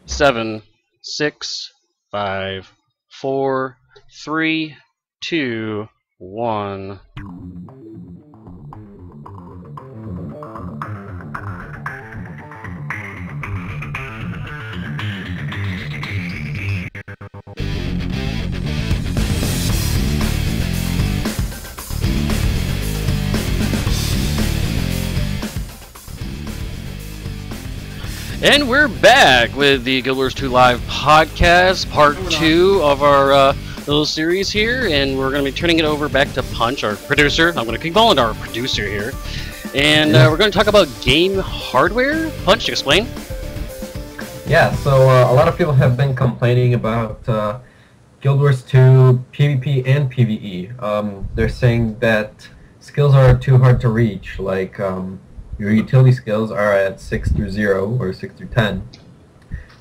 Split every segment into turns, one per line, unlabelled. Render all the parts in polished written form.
7, 6, 5, 4, 3, 2, 1. And we're back with the GuildWars2Live podcast, part 2 of our little series here, and we're going to be turning it over back to Punch, our producer. I'm going to keep calling our producer here. And we're going to talk about game hardware. Punch, explain.
Yeah, so a lot of people have been complaining about Guild Wars 2 PvP and PvE. They're saying that skills are too hard to reach, like your utility skills are at 6 through 0 or 6 through 10,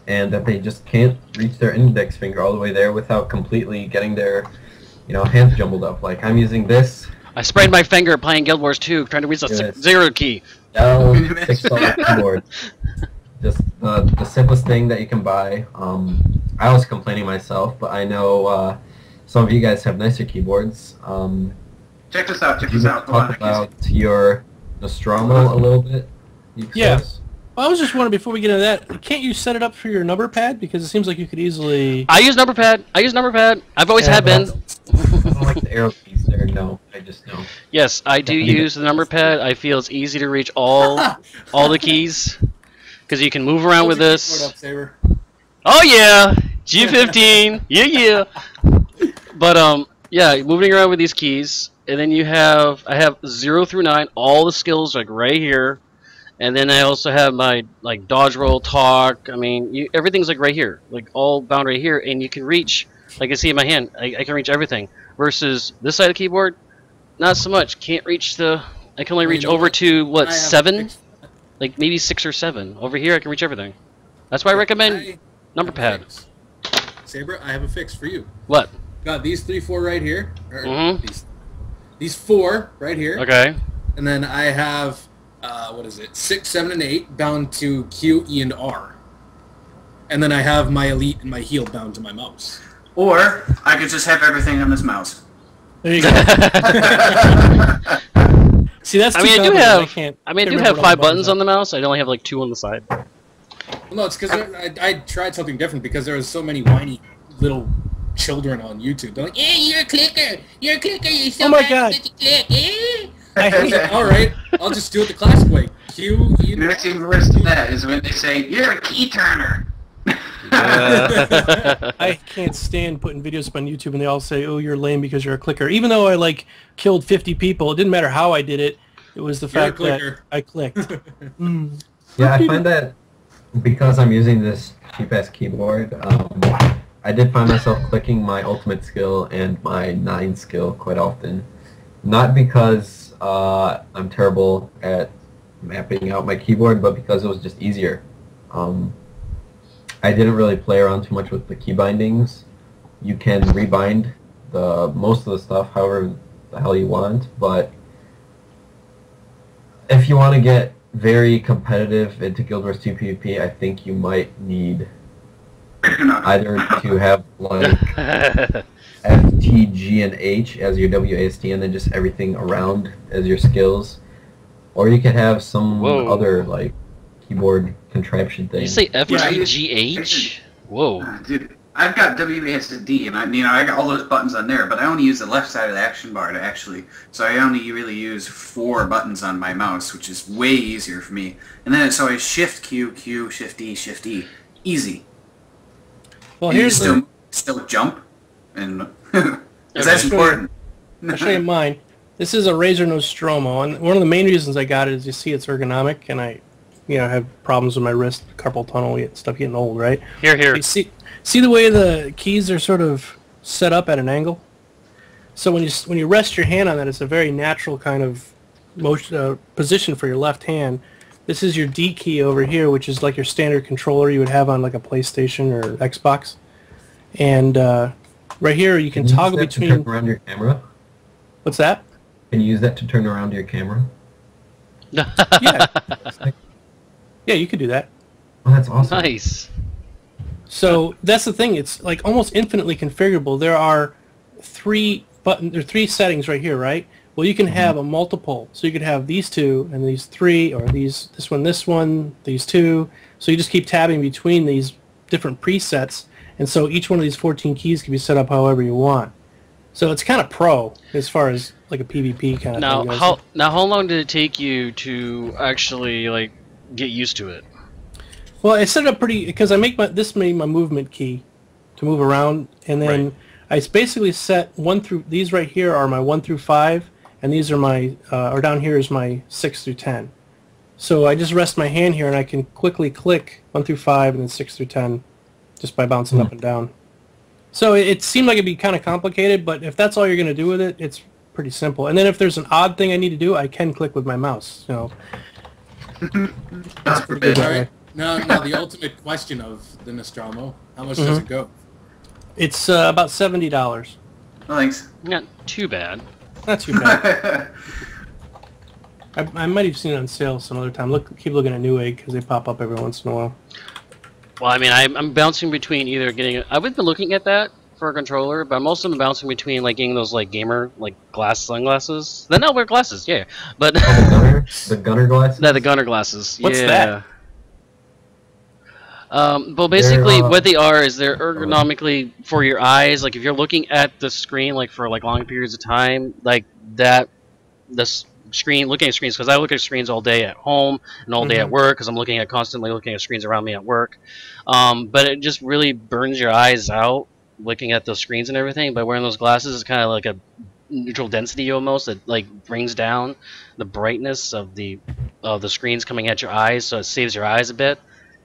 and that they just can't reach their index finger all the way there without completely getting their, hands jumbled up. Like I'm using this.
I sprained my finger playing Guild Wars 2, trying to reach the 0 key.
L6 on the keyboard. Just the simplest thing that you can buy. I was complaining myself, but I know some of you guys have nicer keyboards.
Check this out. Check this out.
Talk about your Nostromo a little bit.
Yeah. Well, I was just wondering before we get into that, can't you set it up for your number pad? Because it seems like you could easily.
I use number pad. I've always had been.
I don't like the arrow keys there. No, I just don't.
Yes, I do use the number pad. I feel it's easy to reach all the keys because you can move around with this. Oh yeah, G15. Yeah. But yeah, moving around with these keys. And then I have 0 through 9, all the skills like right here, and then I also have my like dodge, roll, talk. I mean, everything's like right here, like all bound right here, and you can reach. Like you see in my hand, I can reach everything. Versus this side of the keyboard, not so much. Can't reach I can only reach over to what 7, like maybe 6 or 7. Over here, I can reach everything. That's why I recommend number pad.
Sabre, I have a fix for you.
What?
Got these 3, 4 right here. These 4 right here.
Okay.
And then I have, 6, 7, and 8 bound to Q, E, and R. And then I have my Elite and my Heal bound to my mouse.
Or I could just have everything on this mouse.
There you go. See, that's.
I do have 5 buttons on the mouse. I only have like 2 on the side.
Well, no, it's because I tried something different because there was so many whiny little children on YouTube. They're like, "Yeah, you're a clicker. You're so
oh my god!
All right, I'll just do it the classic way. Q, E, and
What's even worse than that is when they say, "You're a key turner."
I can't stand putting videos up on YouTube and they all say, "Oh, you're lame because you're a clicker." Even though I like killed 50 people, it didn't matter how I did it. It was the fact that I clicked.
Yeah, I find that because I'm using this cheap-ass keyboard, I did find myself clicking my ultimate skill and my 9 skill quite often. Not because I'm terrible at mapping out my keyboard, but because it was just easier. I didn't really play around too much with the key bindings. You can rebind most of the stuff however the hell you want, but if you want to get very competitive into Guild Wars 2 PvP, I think you might need either to have like F, T, G, and H as your WASD, and then just everything around as your skills, or you could have some other like keyboard contraption thing.
Did you say F, T, G, H? Whoa.
Dude, I've got WASD, and I got all those buttons on there, but I only use the left side of the action bar to actually. So I only really use 4 buttons on my mouse, which is way easier for me. And then so I Shift Q, Q, Shift E, Easy.
Well,
and
here's
you still jump, and that's important.
I'll show you mine. This is a Razer Nostromo, and one of the main reasons I got it is you see it's ergonomic, and I, have problems with my wrist, carpal tunnel, stuff getting old, right?
Here.
You see the way the keys are sort of set up at an angle. So when you rest your hand on that, it's a very natural kind of motion position for your left hand. This is your D key over here, which is like your standard controller you would have on like a PlayStation or Xbox. And right here you can toggle between.
To turn around your camera?
What's that?
Can you use that to turn around your camera?
Yeah. Yeah, you could do that.
Oh, that's awesome.
Nice.
So that's the thing. It's like almost infinitely configurable. There are three settings right here, right? Well, you can have a multiple. So you could have these two and these three, or this one, these two. So you just keep tabbing between these different presets, and so each one of these 14 keys can be set up however you want. So it's kind of pro as far as like a PvP kind of thing goes.
How long did it take you to actually like get used to it?
Well, I set it up because I make this my movement key to move around, and then I basically set these right here are my 1 through 5, and these are my or down here is my 6 through 10. So I just rest my hand here, and I can quickly click 1 through 5 and then 6 through 10, just by bouncing up and down. So it seemed like it'd be kind of complicated, but if that's all you're going to do with it, it's pretty simple. And then if there's an odd thing I need to do, I can click with my mouse. So
that's pretty good. All right. Now the ultimate question of the Nostromo: how much does it go?
It's about $70.
Oh, thanks.
Not too bad.
Not too bad. I might have seen it on sale some other time. Keep looking at Newegg because they pop up every once in a while.
Well, I mean, I'm bouncing between either getting. I've been looking at that for a controller, but most of them bouncing between like getting those like gamer like sunglasses. Then I'll wear glasses, yeah. But
the gunner glasses.
Yeah, the gunner glasses.
What's that?
Well, basically, what they are is they're ergonomically for your eyes. Like if you're looking at the screen like for like long periods of time, like that, looking at screens, because I look at screens all day at home and all day at work, because I'm constantly looking at screens around me at work. But it just really burns your eyes out looking at those screens and everything. But wearing those glasses is kind of like a neutral density almost, that like brings down the brightness of the screens coming at your eyes, so it saves your eyes a bit.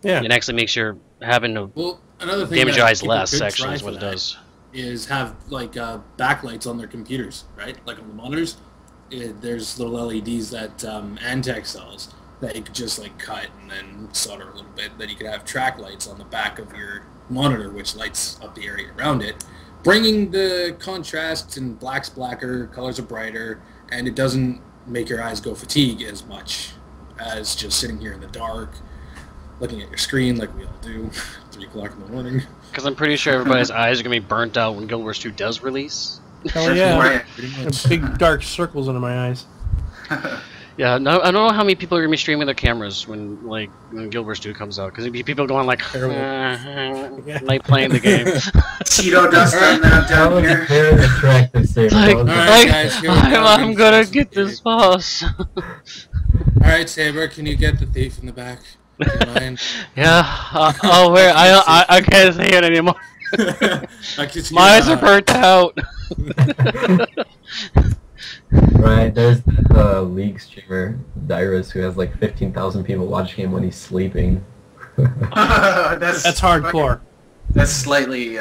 Yeah,
it actually makes your having to
another thing
damage your eyes less. Actually, is what it does.
Is have like backlights on their computers, right? Like on the monitors. There's little LEDs that Antec sells that you could just like cut and then solder a little bit. That you could have track lights on the back of your monitor, which lights up the area around it, bringing the contrast, and black's blacker, colors are brighter, and it doesn't make your eyes go fatigue as much as just sitting here in the dark, looking at your screen like we all do, 3 o'clock in the morning.
Because I'm pretty sure everybody's eyes are gonna be burnt out when Guild Wars 2 does release.
Hell yeah! Big dark circles under my eyes.
Yeah, no, I don't know how many people are gonna be streaming their cameras when Guild Wars 2 comes out, because there'll be people going like, like playing the game.
Cheeto dust on that down here.
Very attractive, Saber.
I'm gonna get this boss.
All right, Saber, can you get the thief in the back?
Yeah. Oh, where I can't see it anymore. My eyes are burnt out.
Right, there's the League streamer, Dyrus, who has like 15,000 people watching him when he's sleeping.
That's hardcore.
That's slightly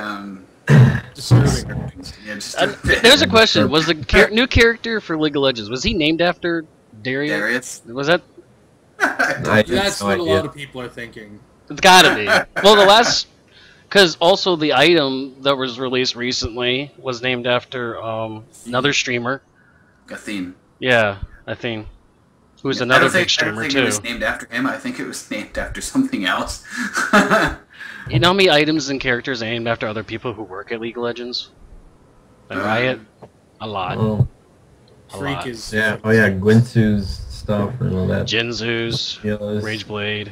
disturbing.
There's a question. Was the new character for League of Legends, was he named after Darius? Was that?
That's what a lot of people are thinking.
It's gotta be. Well, because also the item that was released recently was named after another streamer.
Athene.
Yeah, Athene. Who's another big streamer, too. I don't think it was
named after him. I think it was named after something else.
You know how many items and characters are named after other people who work at League of Legends? And Riot? A lot.
Oh.
Freak is...
Yeah, oh yeah, Gwinsu's stuff and all that.
Jinzu's, Rageblade.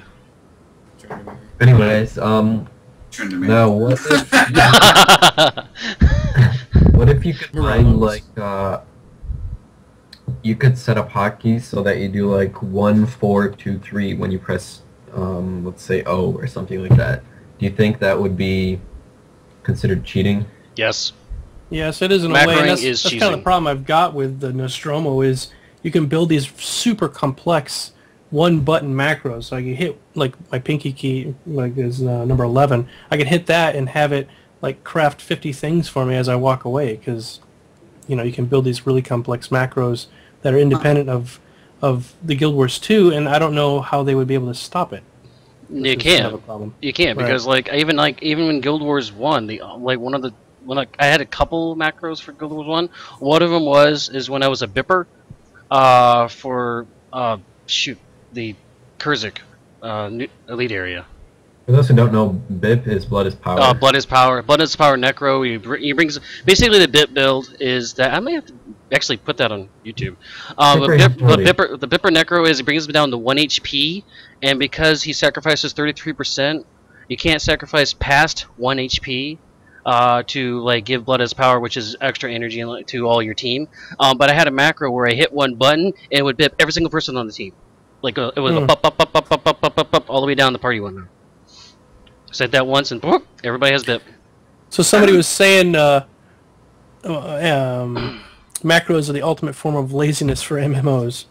Anyways, now what if... what if you could find, like, you could set up hotkeys so that you do like 1, 4, 2, 3 when you press, let's say O or something like that. Do you think that would be considered cheating?
Yes.
Yes, it is in a way. And that's kind of the problem I've got with the Nostromo is you can build these super complex one-button macros. Like you hit like my pinky key, like is number 11. I could hit that and have it like craft 50 things for me as I walk away, because you know you can build these really complex macros that are independent of the Guild Wars 2, and I don't know how they would be able to stop it.
You can't. You can't, because even when Guild Wars 1, I had a couple macros for Guild Wars 1. One of them is when I was a Bipper for the Kurzik elite area.
For those who don't know, BIP is Blood is Power.
Blood is Power. Blood is Power Necro. He brings basically the BIP build is that I may have to actually put that on YouTube. The Bipper Necro is he brings him down to 1 HP, and because he sacrifices 33%, you can't sacrifice past 1 HP to like give Blood as Power, which is extra energy to all your team. But I had a macro where I hit one button and it would BIP every single person on the team. Like it was up all the way down the party window. Said that once and boop, everybody has BIP.
So somebody was saying macros are the ultimate form of laziness for MMOs.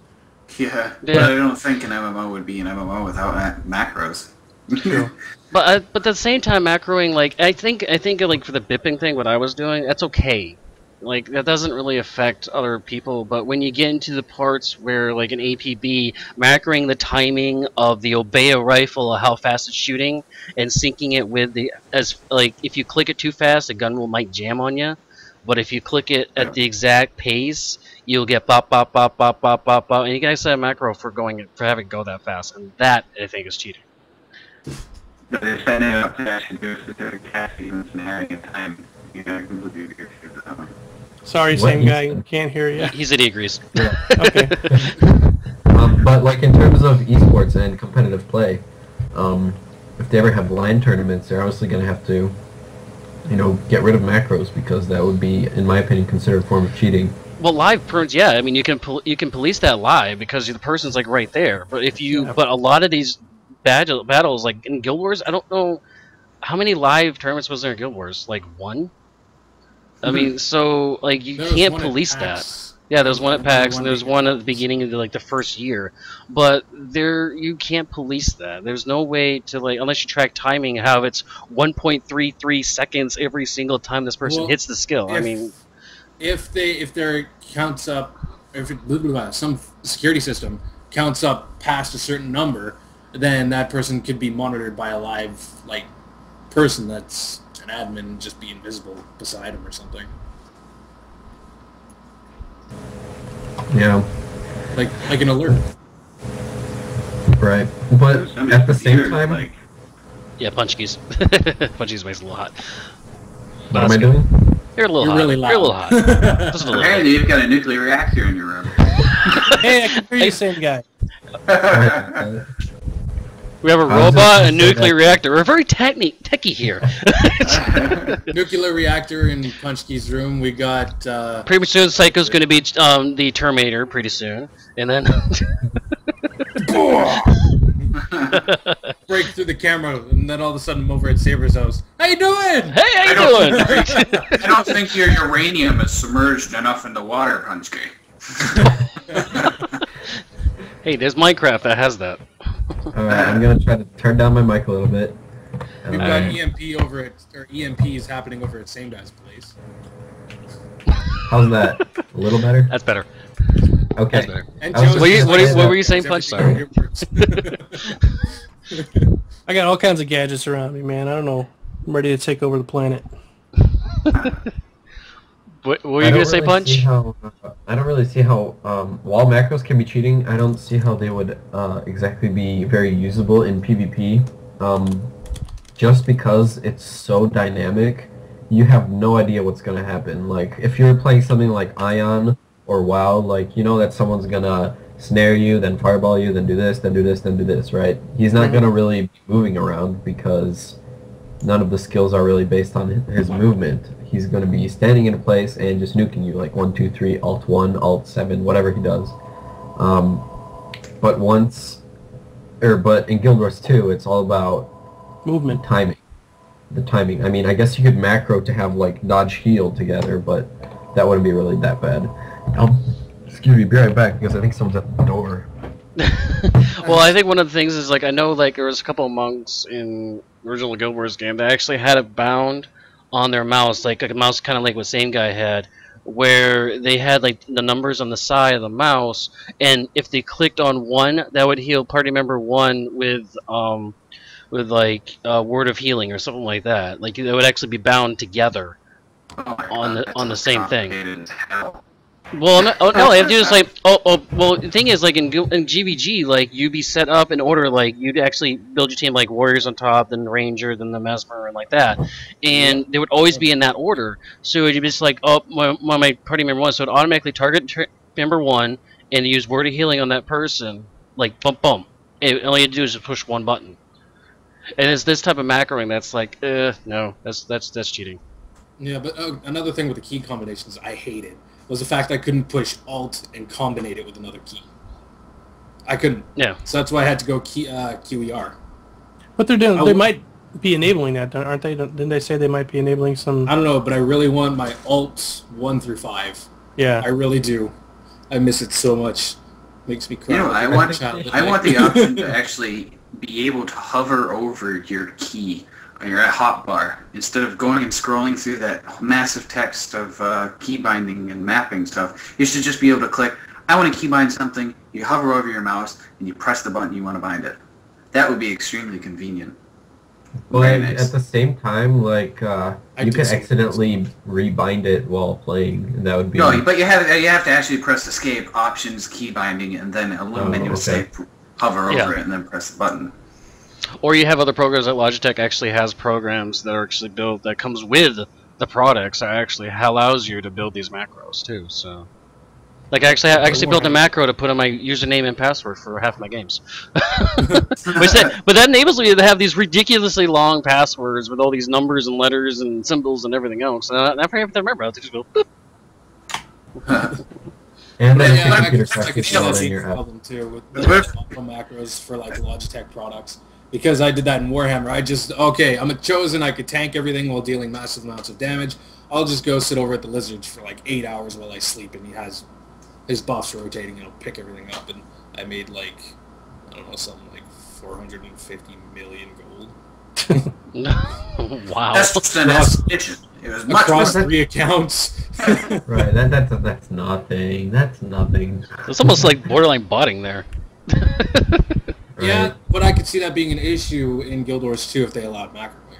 Yeah, but I don't think an MMO would be an MMO without macros.
True.
But at the same time, macroing, like I think like for the bipping thing, what I was doing, that's okay. Like that doesn't really affect other people. But when you get into the parts where like an APB macroing the timing of the Obeo rifle, how fast it's shooting, and syncing it with the if you click it too fast, the gun might jam on you. But if you click it at the exact pace, you'll get pop, pop, pop, pop, pop, pop, pop, and you guys set a macro for having it go that fast, and that I think is cheating.
But they're setting it up to actually do a specific task even scenario in time. You know, completely agree with that.
Sorry, same guy, can't hear you.
He said he agrees.
Yeah.
Okay.
But like in terms of esports and competitive play, if they ever have LAN tournaments, they're obviously going to have to, you know, get rid of macros because that would be, in my opinion, considered a form of cheating.
Well, live turns, yeah. I mean, you can police that live because the person's like right there. But if you, but a lot of these battles, like in Guild Wars, I don't know how many live tournaments was there in Guild Wars. Like one. I mean, so like you can't police that. Yeah, there was one at PAX, and there was one at the beginning of the first year. But you can't police that. There's no way to unless you track timing, how it's 1.33 seconds every single time this person hits the skill. I mean,
if there counts up, some security system counts up past a certain number, then that person could be monitored by a live person that's an admin, just be invisible beside him or something.
Yeah.
Like an alert.
Right. But at the same time...
Yeah, Punchki's. Punchki's waste a lot.
What am I doing?
You're a little hot.
Really loud.
You're a little hot. Just a little
Apparently you've got a nuclear reactor in your room.
Hey, I can hear you, same guy.
We have a robot, a nuclear reactor. We're very techie here.
Nuclear reactor in Punchki's room. We got...
Pretty soon, Psycho's going to be the Terminator pretty soon. And then...
break through the camera, and then all of a sudden I'm over at Sabre's house. How you doing?
Hey, how you doing?
I don't think your uranium is submerged enough in the water, Punchki.
Hey, there's Minecraft that has that.
Alright, I'm gonna try to turn down my mic a little bit.
We've got EMP over at, or EMPs happening over at SameGuy's place.
How's that? A little better?
That's better.
Okay.
That's better.
And
What were you saying, Punch? Sorry.
I got all kinds of gadgets around me, man. I don't know. I'm ready to take over the planet.
What were you going to say, Punch?
I don't really see how, while macros can be cheating, I don't see how they would exactly be very usable in PvP. Just because it's so dynamic, you have no idea what's going to happen. Like, if you're playing something like Ion or WoW, like, you know that someone's going to snare you, then fireball you, then do this, then do this, then do this, right? He's not going to really be moving around because none of the skills are really based on his movement. He's going to be standing in a place and just nuking you, like 1, 2, 3, Alt 1, Alt 7, whatever he does. But in Guild Wars 2, it's all about
movement,
timing. The timing. I mean, I guess you could macro to have like dodge heal together, but that wouldn't be really that bad. Excuse me, be right back because I think someone's at the door.
Well, I think one of the things is like I know like there was a couple of monks in original Guild Wars game that actually had it bound on their mouse, like a mouse kind of like what SameGuy had, where they had like the numbers on the side of the mouse, and if they clicked on one, that would heal party member 1 with like a word of healing or something like that. Like they would actually be bound together on the same thing. Well, no, all I have to do is like, well, the thing is, like in GVG, like you'd be set up in order, like you'd actually build your team like warriors on top, then ranger, then the mesmer, and like that, and they would always be in that order. So you'd be just like, oh, my party member 1, so it automatically target member 1 and use word of healing on that person, like bump bump. All you have to do is just push one button, and it's this type of macroing that's like, no, that's cheating.
Yeah, but another thing with the key combinations I hated was the fact I couldn't push Alt and combinate it with another key. I couldn't.
Yeah.
So that's why I had to go QER.
But they're doing. They might be enabling that, aren't they? Didn't they say they might be enabling some?
I don't know, but I really want my Alt 1 through 5.
Yeah.
I really do. I miss it so much. Makes me cry.
You know, I want the option to actually be able to hover over your key on your hotbar instead of going and scrolling through that massive text of key binding and mapping stuff. You should just be able to click, I want to key bind something, you hover over your mouse, and you press the button you want to bind it. That would be extremely convenient.
But at the same time, like, you could accidentally rebind it while playing, and that would be...
No, but you have to actually press escape, options, key binding, and then a little menu will say hover over it and then press the button.
Or you have other programs that Logitech actually has programs that are actually built that comes with the products that actually allows you to build these macros too. So, like I actually built a macro to put in my username and password for half my games. But that enables me to have these ridiculously long passwords with all these numbers and letters and symbols and everything else. And I never have to remember. I have to just go. Boop.
And then
I
computer
could
see that in
see
your
the
app.
problem too with the macros for like Logitech products. Because I did that in Warhammer, I'm a chosen, I could tank everything while dealing massive amounts of damage. I'll just go sit over at the Lizards for like 8 hours while I sleep, and he has his buffs rotating, and he'll pick everything up, and I made like, I don't know, something like 450 million gold.
Wow.
That's just an estimation. It was much
across
more
3 accounts.
Right, that's nothing. That's nothing.
It's almost like borderline botting there.
Right.
Yeah, but I could see that being an issue in Guild Wars 2 if they allowed macroing.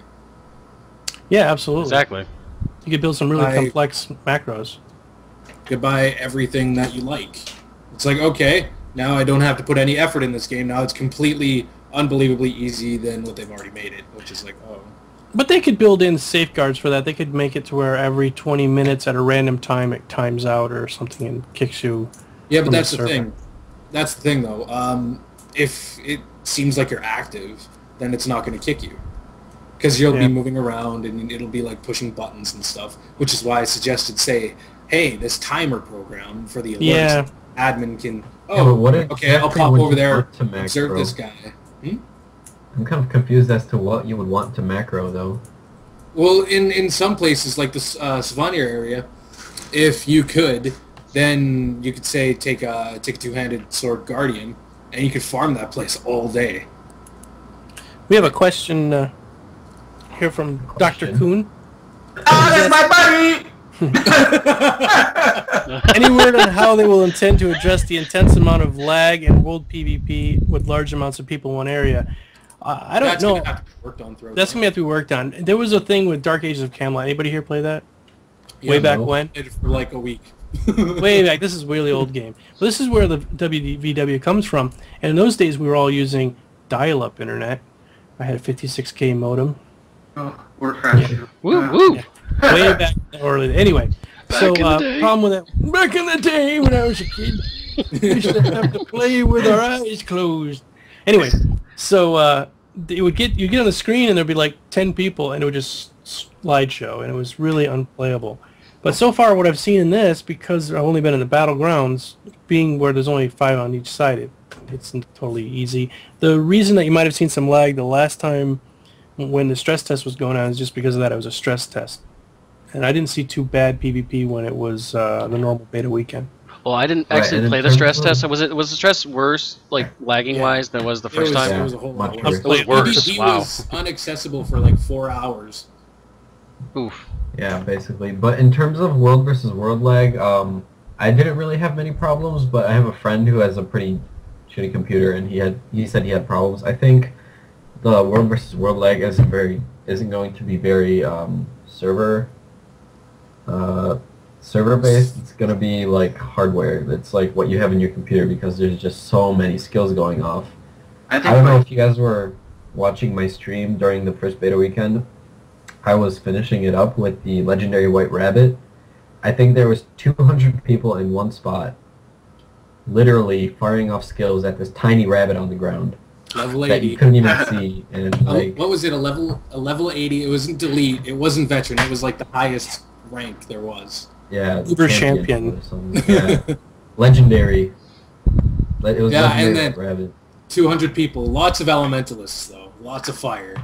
Yeah, absolutely.
Exactly.
You could build some really complex macros.
You could buy everything that you like. It's like, okay, now I don't have to put any effort in this game. Now it's completely, unbelievably easy than what they've already made it, which is like, oh.
But they could build in safeguards for that. They could make it to where every 20 minutes at a random time it times out or something and kicks you.
Yeah, but that's the thing. That's the thing, though. If it seems like you're active, then it's not going to kick you. Because you'll be moving around, and it'll be like pushing buttons and stuff, which is why I suggested, say, hey, this timer program for the alerts, admin can, okay, I'll pop over there, exert this guy.
I'm kind of confused as to what you would want to macro, though.
Well, in some places, like the Savanier area, if you could, then you could say take a two-handed sword guardian, and you could farm that place all day.
We have a question here from Dr. Kuhn.
That's my buddy!
Any word on how they will intend to address the intense amount of lag in world PvP with large amounts of people in one area? I don't know.
That's going to have to be worked on throughout.
That's going to have to be worked on. There was a thing with Dark Ages of Camelot. Anybody here play that? Way back when?
For like a week.
Way back. This is a really old game. But this is where the WVW comes from. And in those days, we were all using dial-up internet. I had a 56K modem.
Oh, we're crashing.
Yeah. Woo, woo.
Yeah. Way back early. Anyway, problem with that. Back in the day when I was a kid, we used to have to play with our eyes closed. Anyway, so you get on the screen and there'd be like 10 people and it would just slideshow and it was really unplayable. But so far what I've seen in this, because I've only been in the battlegrounds, being where there's only 5 on each side, it's totally easy. The reason that you might have seen some lag the last time when the stress test was going on is just because of that. It was a stress test. And I didn't see too bad PvP when it was the normal beta weekend.
Well, I didn't actually play the stress test. Was the stress worse, like lagging wise, than it was the first time?
It was a whole lot
worse.
It was worse.
PvP
Wow.
was unaccessible for like 4 hours.
Oof.
Yeah, basically. But in terms of world versus world lag, I didn't really have many problems, but I have a friend who has a pretty shitty computer, and he said he had problems. I think the world versus world lag isn't going to be very server server-based, it's gonna be like hardware. It's like what you have in your computer because there's just so many skills going off. I don't know if you guys were watching my stream during the first beta weekend. I was finishing it up with the legendary White Rabbit. I think there was 200 people in one spot, literally firing off skills at this tiny rabbit on the ground.
Level 80.
That you couldn't even see. And like,
what was it? A level 80. It wasn't delete. It wasn't veteran. It was like the highest rank there was.
Yeah.
Uber champion.
Yeah. Legendary. It was
yeah,
legendary
and then
rabbit.
200 people. Lots of elementalists though. Lots of fire.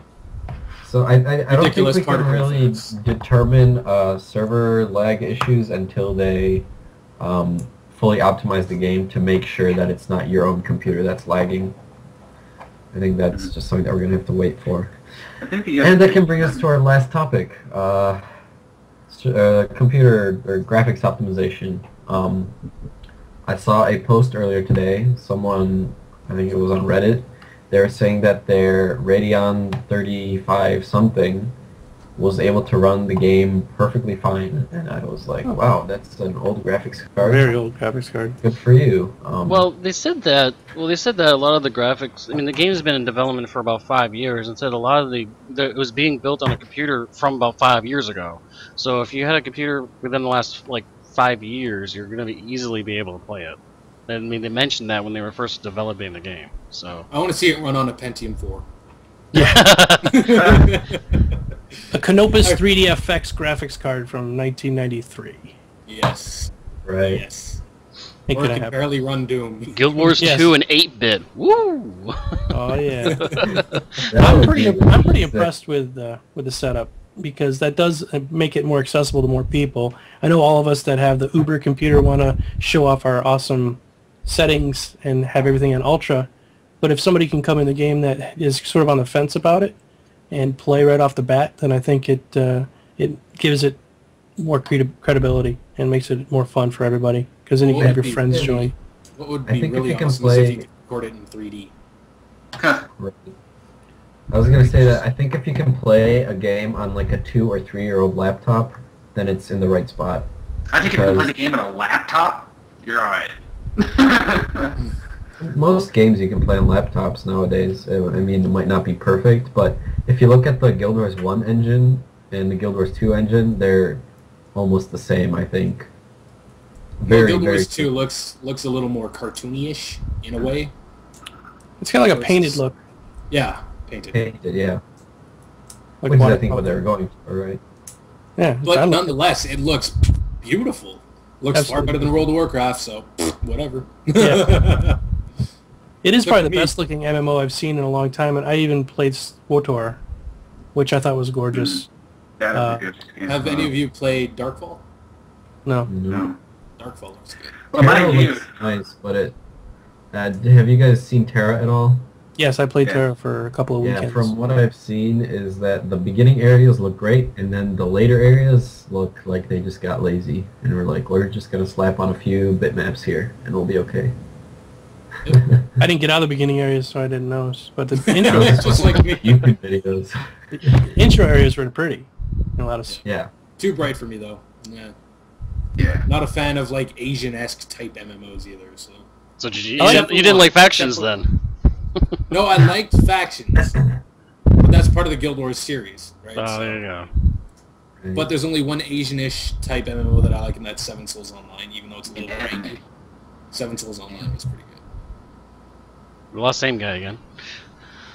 So I don't think we can really determine server lag issues until they fully optimize the game to make sure that it's not your own computer that's lagging. I think that's just something that we're going to have to wait for. And that can bring us to our last topic, computer or graphics optimization. I saw a post earlier today, someone, I think it was on Reddit, they were saying that their Radeon 35 something was able to run the game perfectly fine, and I was like, wow, that's an old graphics card.
Very old graphics card.
Good for you.
Well, they said that. Well, they said that a lot of the graphics. I mean, the game's been in development for about 5 years, and said a lot of it was being built on a computer from about 5 years ago. So if you had a computer within the last like 5 years, you're going to easily be able to play it. I mean, they mentioned that when they were first developing the game. So
I want to see it run on a Pentium 4.
Yeah.
A Canopus 3DFX graphics card from 1993.
Yes.
Right.
Yes.
Think
Or it
that I
can
have-
barely run Doom.
Guild Wars
Yes.
2 and 8-bit. Woo!
Oh yeah.
That
I'm
would
pretty
be
impressed with the setup because that does make it more accessible to more people. I know all of us that have the Uber computer want to show off our awesome settings and have everything on ultra, but if somebody can come in the game that is sort of on the fence about it and play right off the bat, then I think it gives it more credibility and makes it more fun for everybody because then you can have your friends join.
What would
I
be
think if
really
you can
awesome
play-
is if you could record it in 3D.
Right. I was going to say that I think if you can play a game on like a 2 or 3-year-old laptop, then it's in the right spot.
I think if you can play the game on a laptop, you're alright.
Most games you can play on laptops nowadays. I mean, it might not be perfect, but if you look at the Guild Wars 1 engine and the Guild Wars 2 engine, they're almost the same, I think.
Guild Wars 2 looks a little more cartoony-ish in a way.
It's kind of like a painted look.
Yeah, painted.
Painted, yeah.
Like
Which is, I
water-
think, what they were going for, right?
Yeah,
But nonetheless, it looks beautiful. Looks far
Absolutely.
better than World of Warcraft, so whatever.
Yeah. It is
But
probably
for
the
me-
best looking MMO I've seen in a long time, and I even played SWTOR, which I thought was gorgeous.
That'd be good. Yeah.
Have any of you played Darkfall?
No.
No.
Darkfall looks good.
Well,
Terra
mind you,
looks nice, but it... have you guys seen Terra at all?
Yes, I played
Yeah.
Terra for a couple of
Yeah,
weekends.
from what I've seen is that the beginning areas look great, and then the later areas look like they just got lazy, and we're just going to slap on a few bitmaps here, and we'll be okay.
I didn't get out of the beginning areas, so I didn't notice. But the intro,
It's just like me.
YouTube videos.
intro areas were pretty. And a lot of
Yeah.
Too bright for me though. Yeah.
yeah.
Not a fan of like Asian-esque type MMOs either. So
So you
Except for
didn't
one.
like factions
Except for-
then?
no, I liked factions, but that's part of the Guild Wars series, right?
Oh,
So-
there you go.
But there's only one Asian-ish type MMO that I like, and that's Seven Souls Online, even though it's a little ranky. Seven Souls Online was pretty
We lost SameGuy again.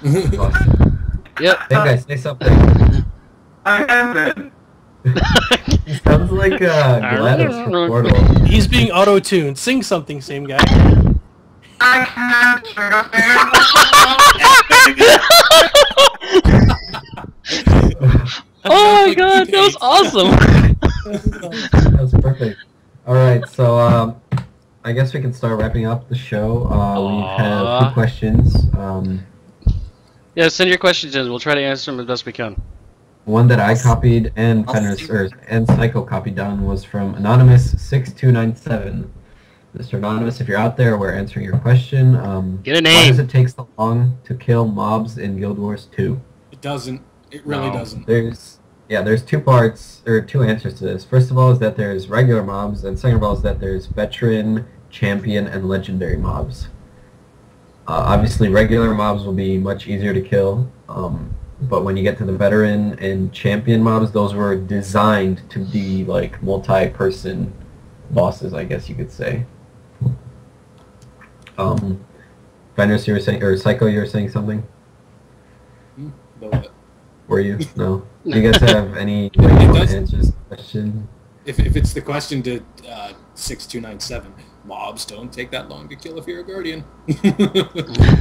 good.
Awesome.
Yep.
Hey guys, say something.
I haven't.
He sounds like GLaDOS from Portal.
He's being auto-tuned. Sing something, same guy.
I can't sugar
Oh my god, that was awesome!
That was perfect. Alright, so I guess we can start wrapping up the show. We have 2 questions.
Yeah, send your questions in. We'll try to answer them as best we can.
One that I copied and Psycho copied down was from Anonymous6297. Mr. Anonymous, if you're out there, we're answering your question.
Get a
Why
name.
does it take so long to kill mobs in Guild Wars 2?
It doesn't. It really doesn't.
There's Yeah, there's two parts, or two answers to this. First of all is that there's regular mobs, and second of all is that there's veteran, champion, and legendary mobs. Obviously, regular mobs will be much easier to kill, but when you get to the veteran and champion mobs, those were designed to be like multi-person bosses, I guess you could say. Vendors, you were saying, or Psycho, you were saying something?
But
Were you? No. Do you guys have any answers to the question?
if it's the question to 6297, mobs don't take that long to kill if you're a guardian.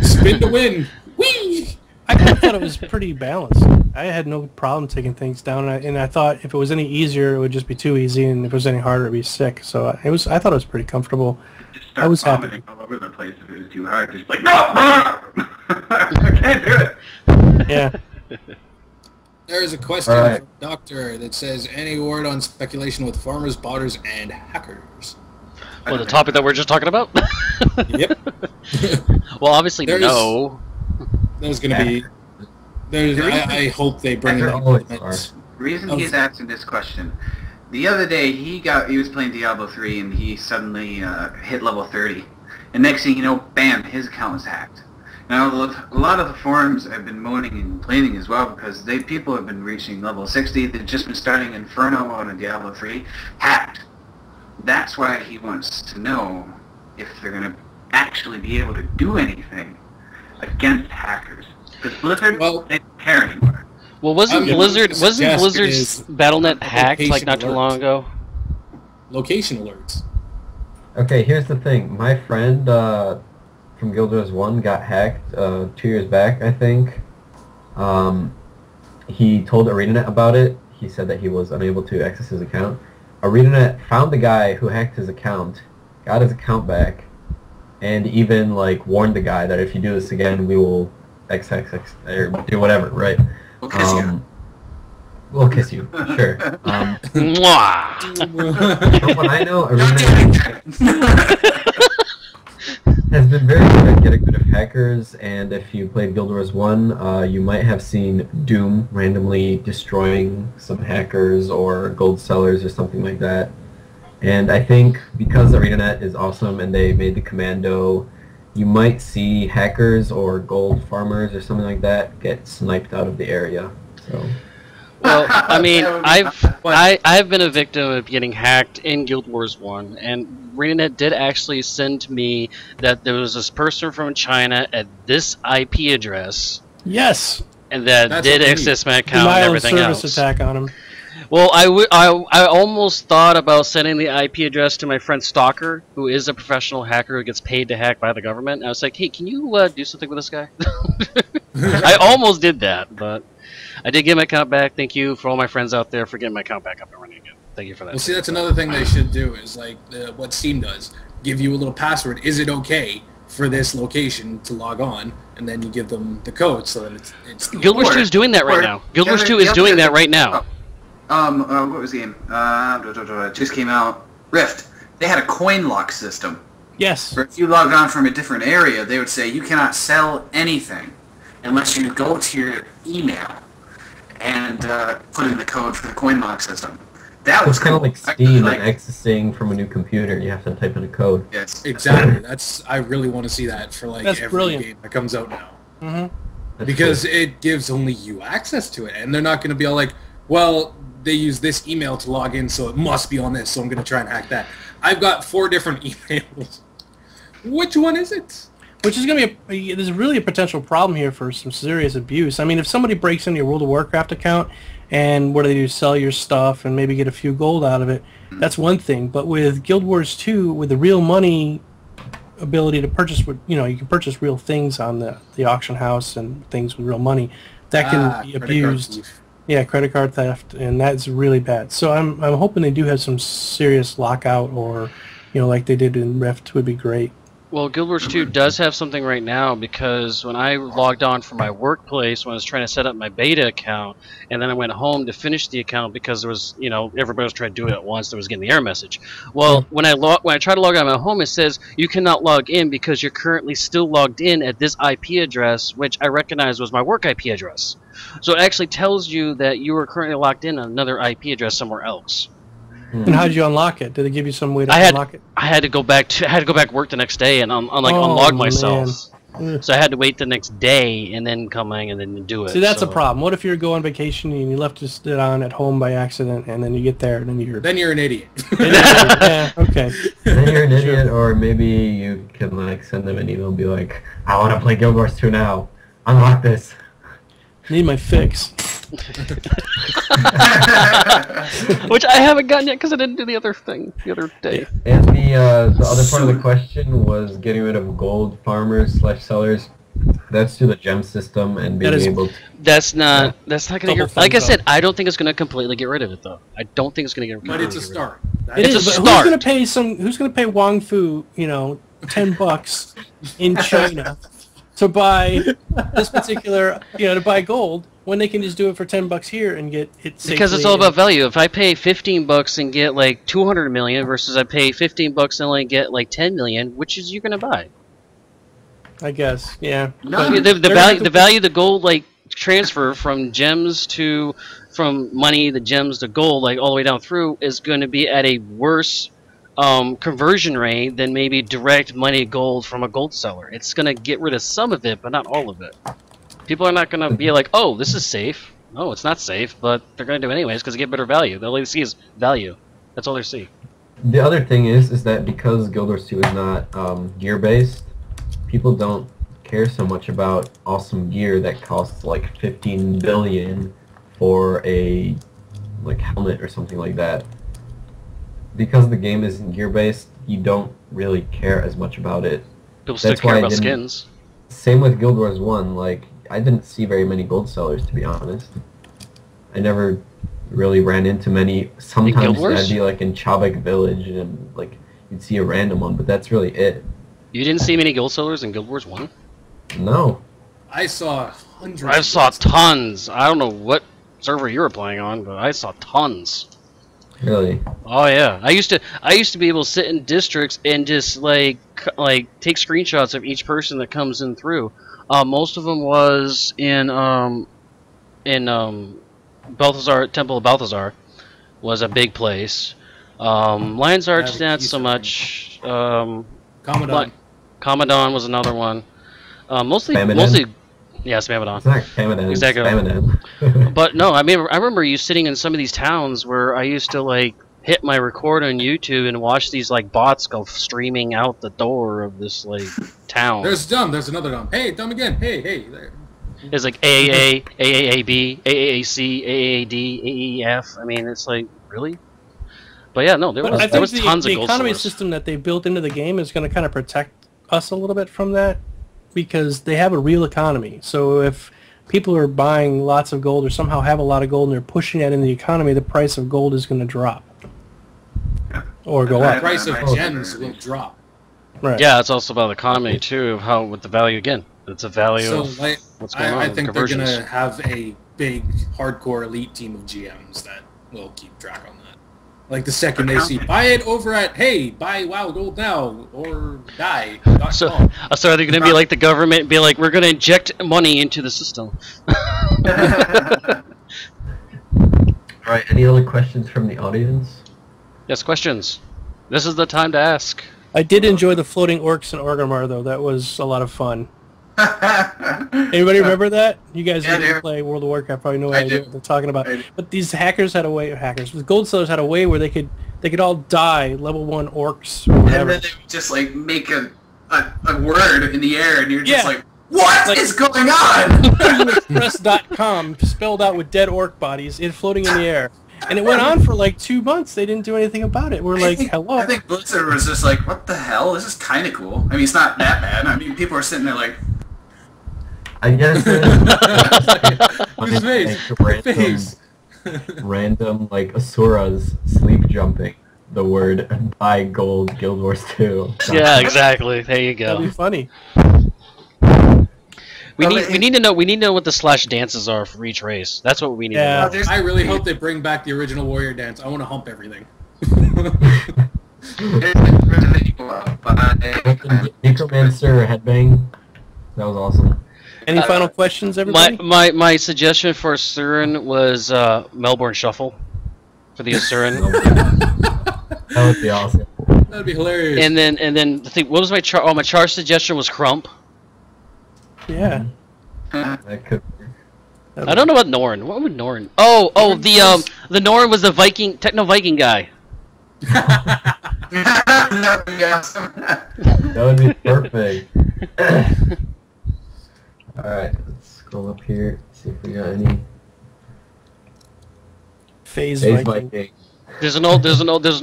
Spin to win. Whee!
I kind of thought it was pretty balanced. I had no problem taking things down, and I thought if it was any easier, it would just be too easy, and if it was any harder, it'd be sick. So I thought it was pretty comfortable.
Just
I was
start
happy.
vomiting all over the place if it was too hard. Just like, no! I can't do it.
Yeah.
There is a question
All right.
from Doctor that says, any word on speculation with farmers, botters, and hackers?
Well, the topic that we're just talking about?
Yep.
Well, obviously
There's-
no.
There's going to be... I hope they bring in
There always
improvements.
The reason he's asking this question, the other day he was playing Diablo 3 and he suddenly hit level 30, and next thing you know, bam, his account was hacked. Now a lot of the forums have been moaning and complaining as well because people have been reaching level 60. They've just been starting Inferno on a Diablo 3, hacked. That's why he wants to know if they're going to actually be able to do anything against hackers. Because Blizzard they don't care anymore.
Well, wasn't Blizzard's
is
BattleNet hacked like not too
location
long ago?
Location alerts.
Okay, here's the thing. My friend from Guild Wars 1 got hacked 2 years back, I think. He told ArenaNet about it. He said that he was unable to access his account. ArenaNet found the guy who hacked his account, got his account back, and even like warned the guy that if you do this again, we will XXX or do whatever, right?
We'll kiss you.
We'll kiss you, sure.
Mwah!
From what I know, ArenaNet has been very good at getting rid of hackers, and if you played Guild Wars 1, you might have seen Doom randomly destroying some hackers or gold sellers or something like that. And I think because ArenaNet is awesome and they made the commando, you might see hackers or gold farmers or something like that get sniped out of the area. So.
Well, I mean, I've been a victim of getting hacked in Guild Wars 1, and ArenaNet did actually send me that there was this person from China at this IP address.
Yes.
And that did access my account and everything
Denial of service
else.
attack on him.
Well, I almost thought about sending the IP address to my friend Stalker, who is a professional hacker who gets paid to hack by the government. And I was like, hey, can you do something with this guy? I almost did that, but I did get my account back. Thank you for all my friends out there for getting my account back up and running again. Thank you for that.
Well, see, that's another thing they should do is like what Steam does. Give you a little password. Is it okay for this location to log on? And then you give them the code so that it's
Guild Wars 2 is doing that right now. Guild Wars 2 is doing that right now.
What was the game? It just came out. Rift. They had a coin lock system.
Yes.
Where if you logged on from a different area, they would say you cannot sell anything unless you go to your email and put in the code for the coin lock system. That was
It's kind of
cool.
like Steam and accessing from a new computer. You have to type in a code.
Yes.
Exactly. I really want to see that for like
That's
every
brilliant.
game that comes out now.
Mm-hmm.
That's
Because
cool.
it gives only you access to it, and they're not going to be all like, well, they use this email to log in, so it must be on this, so I'm going to try and hack that. I've got 4 different emails. Which one is it?
Which is going to be there's really a potential problem here for some serious abuse. I mean, if somebody breaks into your World of Warcraft account and what do they do, sell your stuff and maybe get a few gold out of it, that's one thing. But with Guild Wars 2, with the real money ability to purchase, you can purchase real things on the auction house and things with real money, that can be abused. Yeah, credit card theft, and that's really bad. So I'm hoping they do have some serious lockout, or like they did in Rift would be great.
Well, Guild Wars 2 does have something right now, because when I logged on for my workplace, when I was trying to set up my beta account, and then I went home to finish the account because there was, everybody was trying to do it at once, there was getting the error message. Well, when I try to log on at home, it says you cannot log in because you're currently still logged in at this IP address, which I recognize was my work IP address. So it actually tells you that you are currently logged in on another IP address somewhere else.
And how did you unlock it? Did they give you some way to unlock it?
I had to go back to work the next day and unlog myself. So I had to wait the next day and then come in and then do it.
See, that's a problem. What if you go on vacation and you left it on at home by accident, and then you get there and then you're
an idiot.
Yeah, okay.
Then you're an idiot, or maybe you can like send them an email and be like, I want to play Guild Wars 2 now. Unlock this.
Need my fix.
Which I haven't gotten yet because I didn't do the other thing the other day.
And the other part of the question was getting rid of gold farmers / sellers. That's through the gem system and being able to...
That's not going to get... Like I said, I don't think it's going to completely get rid of it, though. I don't think it's going to get rid of it.
But it's a start.
It's a start.
Who's going to pay Wang Fu, $10 in China to buy this particular, to buy gold, when they can just do it for $10 here and get it safely?
Because it's all about value. If I pay $15 and get like 200 million versus I pay $15 and only get like 10 million, which is you gonna buy?
I guess, yeah.
No, the value of the gold like transfer from money, the gems to gold, like all the way down through, is going to be at a worse conversion rate than maybe direct money gold from a gold seller. It's going to get rid of some of it, but not all of it. People are not going to be like, oh, this is safe. No, it's not safe, but they're going to do it anyways because they get better value. All they see is value. That's all they see.
The other thing is that because Guild Wars 2 is not gear-based, people don't care so much about awesome gear that costs like 15 billion for a helmet or something like that. Because the game isn't gear-based, you don't really care as much about it.
People still care about skins.
Same with Guild Wars 1, I didn't see very many gold sellers, to be honest. I never really ran into many. Sometimes that'd be in Chavik Village, and you'd see a random one, but that's really it.
You didn't see many gold sellers in Guild Wars 1?
No.
I saw hundreds.
I saw tons. I don't know what server you were playing on, but I saw tons.
Really?
Oh yeah. I used to be able to sit in districts and just take screenshots of each person that comes in through. Most of them was in Balthazar, Temple of Balthazar was a big place. Lion's Arch, not so much. Commandant was another one. Mostly, yeah, Spamadon.
It's not Spamadon.
Exactly.
Spamadon.
But no, I remember you sitting in some of these towns where I used to hit my record on YouTube and watch these bots go streaming out the door of this town.
There's dumb. There's another dumb. Hey, dumb again. Hey, there.
It's AAA, AAAB, AAC, AAD, AEF. I mean, it's really. But yeah, no, there was tons of gold.
The economy system that they built into the game is going to kind of protect us a little bit from that, because they have a real economy. So if people are buying lots of gold or somehow have a lot of gold and they're pushing that in the economy, the price of gold is going to drop. Or go up.
The price of gems will drop.
Right.
Yeah, it's also about the economy too, of with the value again. It's a value of what's going on.
I think they're going to have a big, hardcore elite team of GMs that will keep track on that. The second they see, buy it over at, hey, buy WoW Gold now, or die.
So are they going to be like the government and be like, we're going to inject money into the system?
Alright, any other questions from the audience?
Yes, questions. This is the time to ask.
I did enjoy the floating orcs in Orgrimmar, though. That was a lot of fun. Anybody remember that? You guys didn't play World of Warcraft, probably know what they're talking about. But these hackers had a way. The gold sellers had a way where they could all die level 1 orcs or whatever.
And then they would just make a word in the air, and you're just what is going on?
Express.com spelled out with dead orc bodies floating in the air. And it went on for 2 months. They didn't do anything about it. We're hello.
I think Blizzard was just what the hell? This is kind of cool. I mean, it's not that bad. I mean, people are sitting there
I guess
face.
Random asuras sleep jumping. the word "buy gold Guild Wars 2."
Yeah, exactly. There you
That'd
go.
be funny.
We need to know what the slash dances are for each race. That's what we need
Yeah.
to know.
I really hope they bring back the original warrior dance. I want to hump everything.
Necromancer headbang. That was awesome.
Any final questions, everybody?
My suggestion for Asuran was Melbourne Shuffle for the Asuran.
That would be awesome.
That'd be hilarious.
and then I think what was my char? Oh, my char suggestion was Crump.
Yeah.
That could.
I don't know about Norn. What would Norn? Oh, the Norn was the Viking techno Viking guy.
That would be perfect. Alright, let's scroll up here, see if we got any.
Phase
Phase
Viking.
Viking.
There's an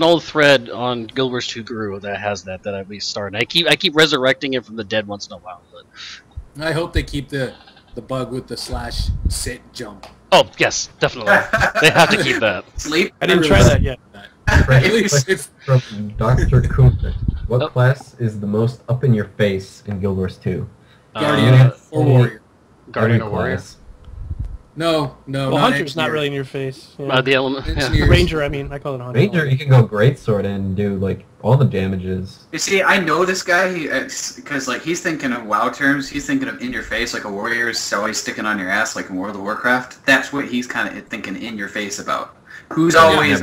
old thread on Guild Wars 2 Guru that has that I restarted. I keep resurrecting it from the dead once in a while. But...
I hope they keep the bug with the slash sit jump.
Oh yes, definitely. They have to keep that.
Sleep.
I didn't try that yet.
At least it's
From Dr. Kuhn. What class is the most up in your face in Guild Wars 2?
Guardian or warrior.
Guardian or
Every
Warrior.
class.
No,
Well, Hunter's not really in your face. Yeah.
The element. Yeah.
Engineer.
Ranger, I mean, I call it Hunter.
Ranger, you can go greatsword and do like all the damages.
You see, I know this guy because like he's thinking of WoW terms. He's thinking of in your face, like a warrior is always sticking on your ass, like in World of Warcraft. That's what he's kind of thinking in your face about. Who's always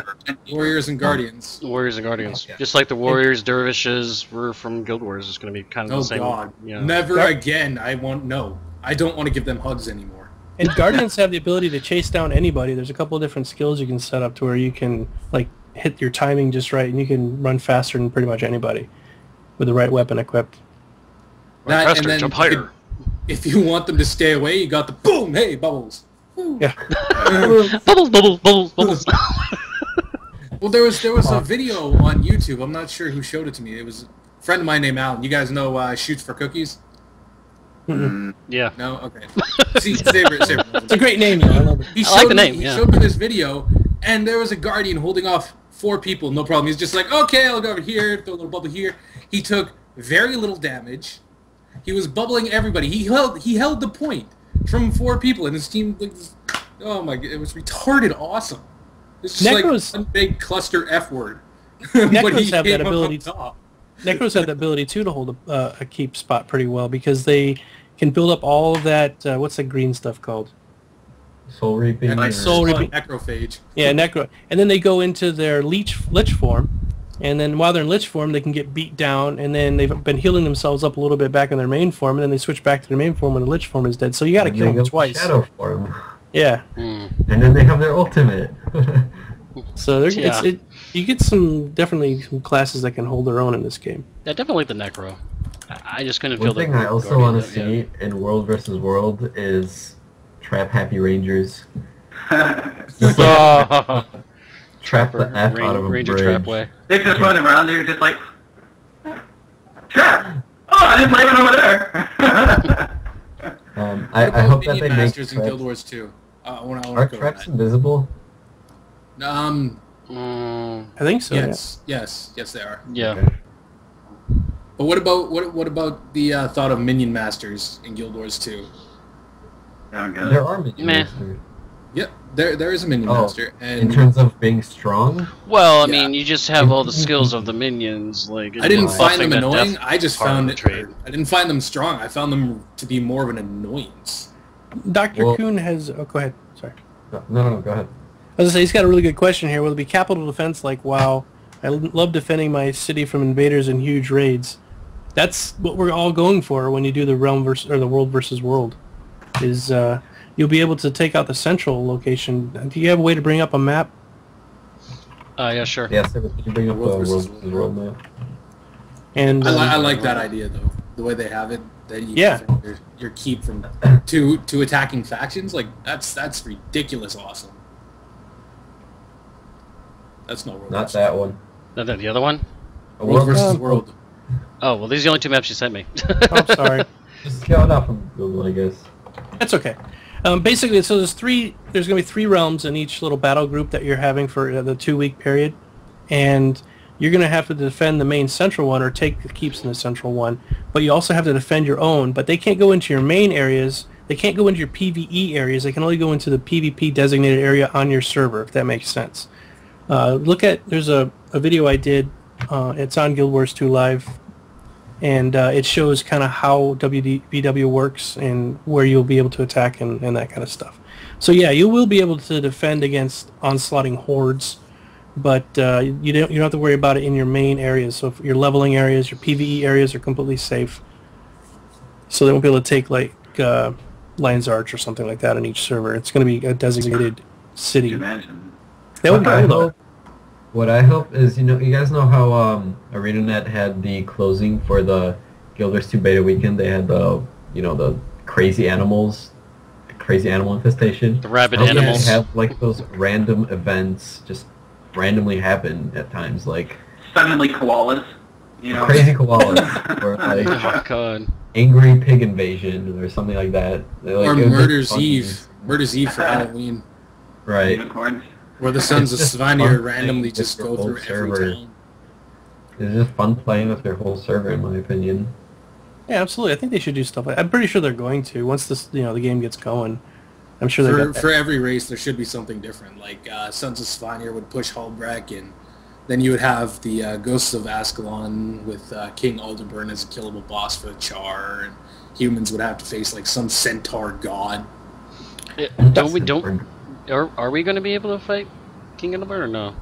Warriors and Guardians.
Warriors and Guardians.
Yeah.
Just like the Warriors, Dervishes were from Guild Wars. It's going to be kind of
Oh
the same.
God!
Yeah.
Never again. I don't want to give them hugs anymore.
And Guardians have the ability to chase down anybody. There's a couple of different skills you can set up to where you can like hit your timing just right, and you can run faster than pretty much anybody with the right weapon equipped.
Run
That,
faster,
and then
jump higher.
If you want them to stay away, you got the boom. Hey, bubbles.
Yeah.
Bubbles, bubbles, bubbles, bubbles.
Well, there was a video on YouTube. I'm not sure who showed it to me. It was a friend of mine named Alan. You guys know Shoots for Cookies?
Yeah.
No? Okay. See, Saber.
It's a great name, though. I love it.
He
I like
showed
the
me-
name,
He
yeah.
showed me this video, and there was a Guardian holding off 4 people, no problem. He's just like, okay, I'll go over here, throw a little bubble here. He took very little damage. He was bubbling everybody. He held the point from 4 people, and his team, like, oh my god, it was retarded awesome. It's just
Necros-
like one big cluster F word.
Necros have that
came up
ability.
on top.
Necros have the ability too to hold a keep spot pretty well because they can build up all of that. What's the green stuff called?
Soul reaping.
And like
or-
Soul reaping.
Necrophage.
Yeah, Necro. And then they go into their lich form, and then while they're in lich form, they can get beat down, and then they've been healing themselves up a little bit back in their main form, and then they switch back to their main form when the lich form is dead. So you got to
and
kill
they
them
go
twice.
Shadow form.
Yeah.
And then they have their ultimate.
So
Yeah.
you get definitely some classes that can hold their own in this game.
Yeah, definitely the Necro. I just couldn't
One
feel
thing
the
I also
Guardian
want to
yet.
see in World vs. World is Trap Happy Rangers.
Oh,
Trap the F out of a
Ranger
bridge.
trap way.
They're just running around there, just like, trap. Oh, I didn't blame it over there.
I hope that
Minion
they make
Masters in Guild
traps.
Wars 2. I want to
Are
go
traps
with
invisible?
that.
I think so.
Yes, they are.
Yeah.
Okay.
But what about the thought of Minion Masters in Guild Wars 2?
There are minion
Meh.
masters.
Yep, there is a Minion
Oh,
Master,
in
and
terms of being strong,
Well, I
Yeah.
mean, you just have all the skills of the minions. Like
I didn't
buffing
find them
that
annoying.
death
I just
part of
found
the
it.
trade.
I didn't find them strong. I found them to be more of an annoyance.
Dr.
Well-
Kuhn has... Oh, go ahead. Sorry.
no, go ahead.
I was going to say, he's got a really good question here. Will it be capital defense like WoW? I love defending my city from invaders and huge raids. That's what we're all going for when you do the the world versus world. Is you'll be able to take out the central location. Do you have a way to bring up a map?
yeah, sure.
Yeah, Saber, could you bring up the
World
World
versus
vs. World map?
And
I like that idea though. The way they have it, that you
Yeah.
can defend your keep from to attacking factions. Like that's ridiculous awesome. That's not World
Not
versus
that one.
Not that the other one?
A
World versus
versus
World.
Oh, well, these are the only 2 maps you sent me.
oh, I'm sorry.
Just scale it out from Google, I guess.
That's okay. Basically, so there's going to be 3 realms in each little battle group that you're having for the 2-week period. And you're going to have to defend the main central one or take the keeps in the central one. But you also have to defend your own. But they can't go into your main areas. They can't go into your PvE areas. They can only go into the PvP designated area on your server, if that makes sense. There's a video I did. It's on GuildWars2Live. And it shows kind of how WDBW works and where you'll be able to attack and that kind of stuff. So yeah, you will be able to defend against onslaughting hordes, but you don't have to worry about it in your main areas. So if your leveling areas, your PvE areas are completely safe. So they won't be able to take like Lion's Arch or something like that on each server. It's going to be a designated city.
Imagine.
That would be cool though.
What I hope is, you guys know how ArenaNet had the closing for the Guild Wars 2 beta weekend. They had the, the crazy animals, crazy animal infestation.
The rabid animals.
They have like those random events just randomly happen at times, like
suddenly koalas,
crazy koalas, or like
oh god,
angry pig invasion or something like that.
Or Murder's Eve for Halloween.
Right.
Unicorns.
Where the Sons of Svanir randomly just go through every town.
It's just fun playing with their whole server, in my opinion.
Yeah, absolutely. I think they should do stuff like that. I'm pretty sure they're going to once this, the game gets going. I'm sure they're
for every race there should be something different. Like Sons of Svanir would push Hulbrecht, and then you would have the Ghosts of Ascalon with King Aldeburn as a killable boss for the Char, and humans would have to face like some centaur god.
Are we going to be able to fight King Aldeburn or no?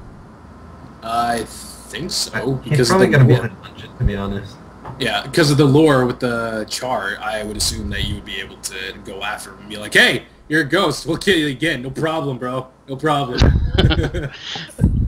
I think so.
He's probably going to be in a dungeon, to be honest.
Yeah, because of the lore with the Char, I would assume that you would be able to go after him and be like, hey, you're a ghost. We'll kill you again. No problem, bro. No problem.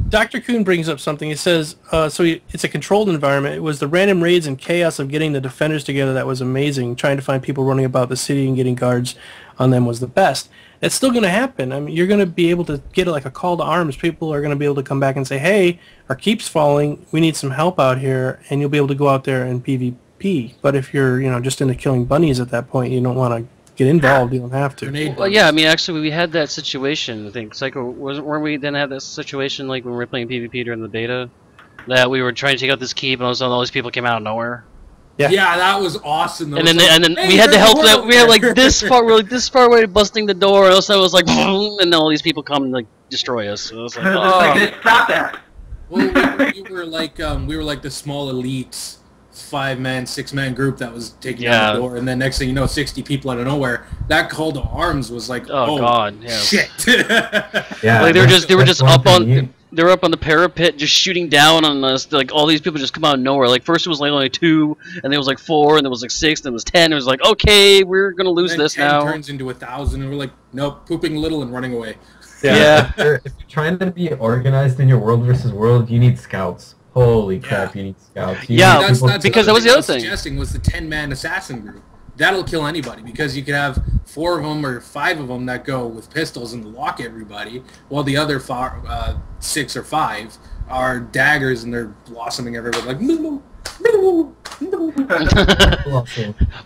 Dr. Kuhn brings up something. He says, it's a controlled environment. It was the random raids and chaos of getting the defenders together that was amazing. Trying to find people running about the city and getting guards on them was the best. It's still going to happen. I mean, you're going to be able to get like a call to arms. People are going to be able to come back and say, hey, our keep's falling. We need some help out here. And you'll be able to go out there and PvP. But if you're, just into killing bunnies at that point, you don't want to get involved. You don't have to.
Well, yeah, I mean, actually, we had that situation. I think Psycho weren't we then had that situation like when we were playing PvP during the beta, that we were trying to take out this keep, and all of a sudden all these people came out of nowhere.
Yeah, that was awesome.
And then hey, we had to help them. We had like this far, we're like this far away, busting the door, and all of a sudden it was like, and then all these people come and like destroy us. So it was like, oh.
Stop that.
Well, we were like the small elite 5-man, 6-man group that was taking down the door, and then next thing you know, 60 people out of nowhere. That call to arms was like, oh god, shit.
Yeah,
like they were just up on. They were up on the parapet, just shooting down on us. Like all these people just come out of nowhere. Like first it was like only 2, and then it was like 4, and then it was like 6, and then it was 10. It was like, okay, we're gonna lose this
10
now.
Turns into 1,000, and we're like, nope, pooping little and running away.
Yeah. If you're trying to be organized in your world versus world, you need scouts. Holy crap, you need scouts.
That's because that was the other thing.
Suggesting was the 10-man assassin group. That'll kill anybody because you could have 4 of them or 5 of them that go with pistols and lock everybody, while the other 6 or 5 are daggers and they're blossoming everywhere like no.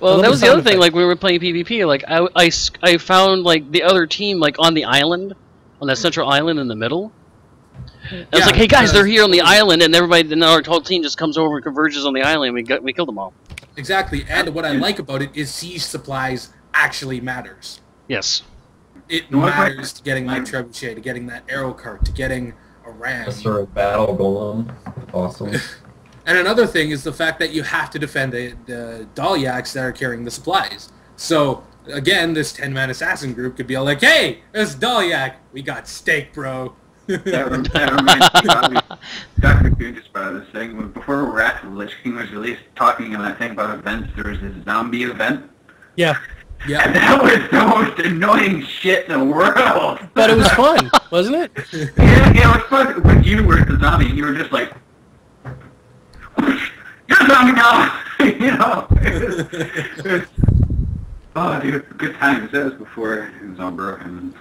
Well, that was the other thing. Like when we were playing PvP, like I found like the other team like on the island, on that central island in the middle. And I was like, hey guys, they're here on the island, and everybody, and our whole team just comes over and converges on the island, and we killed them all.
Exactly, and what I like about it is siege supplies actually matters.
Yes.
It matters to getting that trebuchet, to getting that arrow cart, to getting a ram.
A sort of battle golem. Awesome.
And another thing is the fact that you have to defend the Dalyaks that are carrying the supplies. So, again, this 10-man assassin group could be all like, hey, there's Dalyak. We got steak, bro.
That reminds me, Dr. Kuhn just brought this thing. Before Wrath of the Lich King was released, talking about that thing about events, there was this zombie event.
Yeah.
Yeah.
And that was the most annoying shit in the world.
But it was fun, wasn't it?
Yeah, it was fun. When you were the zombie, you were just like, you're a zombie now! Oh, dude, good times. That was before it was all broken.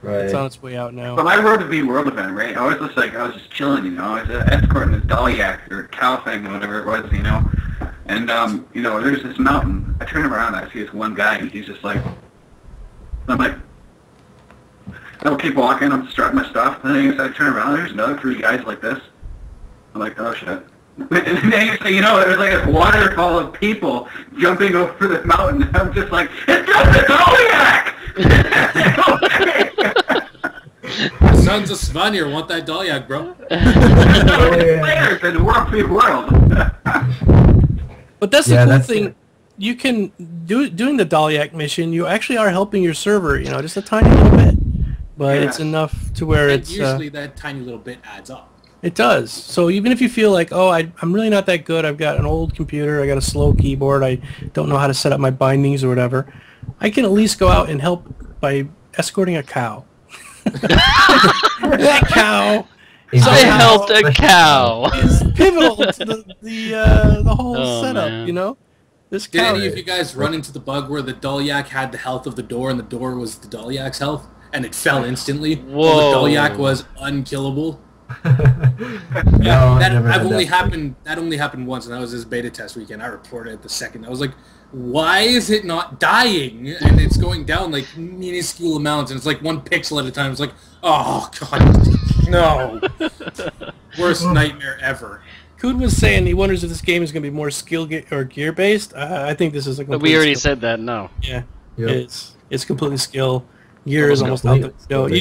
Right.
It's on its way out now.
But my road to be world event, right? I was just chilling, I was escorting this Dalyak or cow thing, whatever it was, And there's this mountain. I turn around, I see this one guy, and he's just like, I'm like, I'll keep walking, I'm strutting my stuff, and then I turn around, there's another 3 guys like this, I'm like, oh shit. And then next thing you know, there's like a waterfall of people jumping over the mountain. I'm just like, it's just a Doliac!
Sons of Svanir want that Doliac, bro.
Players in World v. World.
But that's the cool thing. You can doing the Doliac mission. You actually are helping your server. You know, just a tiny little bit, but it's enough to where
and
it's
usually that tiny little bit adds up.
It does. So even if you feel like, oh, I'm really not that good. I've got an old computer. I got a slow keyboard. I don't know how to set up my bindings or whatever. I can at least go out and help by escorting a cow. That cow.
I helped a cow.
Is pivotal to the whole setup.
Man.
You know. This
Did
cow.
any of you guys run into the bug where the Doliac had the health of the door and the door was the Doliac's health, and it fell instantly?
Whoa.
The Doliac was unkillable.
No,
that
never had
only
that
happened. That only happened once, and that was this beta test weekend. I reported it the second. I was like, "Why is it not dying?" And it's going down like minuscule amounts, and it's like 1 pixel at a time. It's like, oh god, no! Worst nightmare ever.
Kood was saying he wonders if this game is going to be more skill or gear based. I think this is like.
We already said that. No.
Yeah,
Yep.
it's completely skill. Gear is almost out the window.